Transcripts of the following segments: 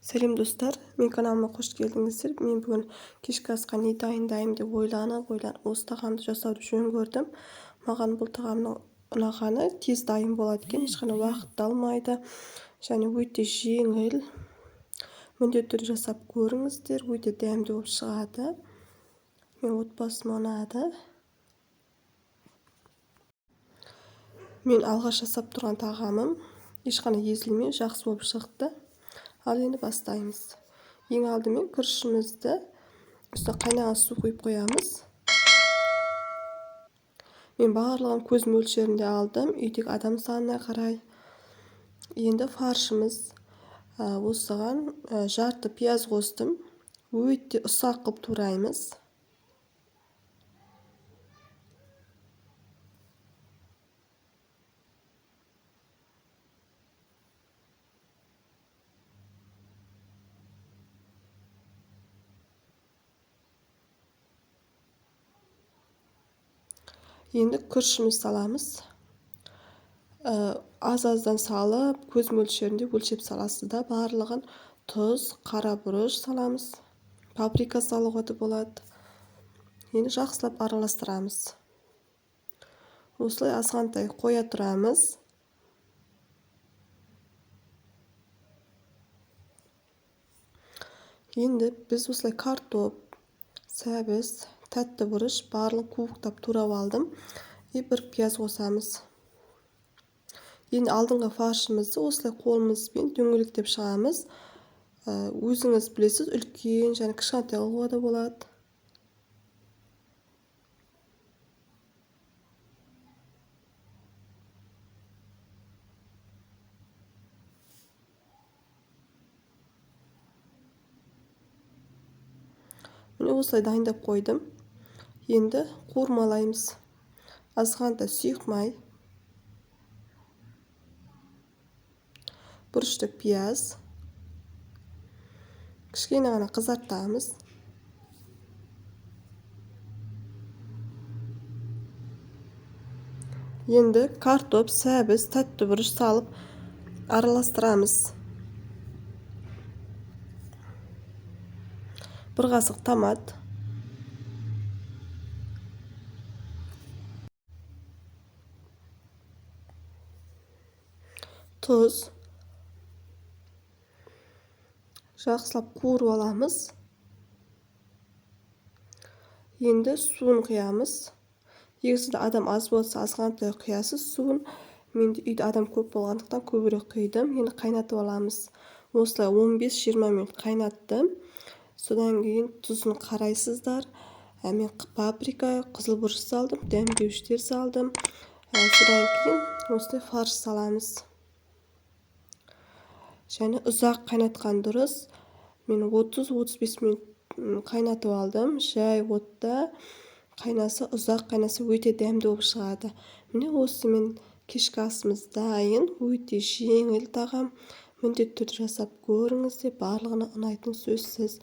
Сәлем достар, мен каналыма қош келдіңіздер. Мен бүгін кешкі асқа не дайындаймын деп ойланып осы тағамды жасауды жөн көрдім. Маған бұл тағамның ұнағаны тез дайын болады екен, ешқандай уақыт алмайды және өте жеңіл. Міндетті түрде жасап көріңіздер, өте дәмді болып шығады. Мен отбасыма ұнады. Мен алғаш жасап тұрған тағамым ешқандай езілмей жақсы болып шықты. Ал енді бастаймыз. Ең алдымен күрішімізді үстіне қайнаған су құйып қоямыз. Мен барлығын көз мөлшерінде алдым, үйдегі адам санына қарай. Енді фаршымыз, осыған жарты пияз қостым. Өте ұсақ қылып тураймыз. Енді күрішіміз саламыз. Аз-аздан салып, көз мөлшерінде өлшеп саласыздар. Барлығын тұз, қара бұрыш саламыз. Паприка салуға да болады. Енді жақсылап араластырамыз. Осылай азғантай қоя тұрамыз. Енді біз осылай картоп, сәбіз, тәтті бұрыш барлығын кубықтап турап алдым. Bir пияз қосамыз. Енді алдыңғы фаршымызды осылай қолымызбен дөңгелектеп шығамыз. Өзіңіз білесіз, үлкен және кішкентай қылуға да болады. Міне осылай дайындап қойдым. Енді қуырмалаймыз. Азғантай сұйық май, бұрышты пияз, кішкене ғана қызартамыз. Енді картоп, сәбіз, тәтті бұрыш салып араластырамыз. Bir қасық томат, тұз, жақсылап қуырып аламыз. Енді суын құямыз. Егер сізде адам аз болса, азғантай құясыз суын. Мен үйде адам көп болғандықтан көбірек құйдым. Енді қайнатып аламыз. Осылай 15-20 минут қайнаттым. Содан кейін тұзын қарайсыздар. Мен паприка, қызыл бұрыш салдым, дәмдеуіштер салдым. Содан кейін осылай фарш саламыз. Және ұзақ қайнатқан дұрыс. Мен 30-35 минут қайнатып алдым. Жай отта қайнаса, ұзақ қайнаса өте дәмді болып шығады. Міне осымен кешкі асымыз дайын. Өте жеңіл тағам. Міндетті түрде жасап көріңіздер. Барлығына ұнайтын сөзсіз.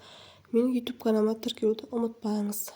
Менің YouTube каналыма тіркелуді ұмытпаңыз.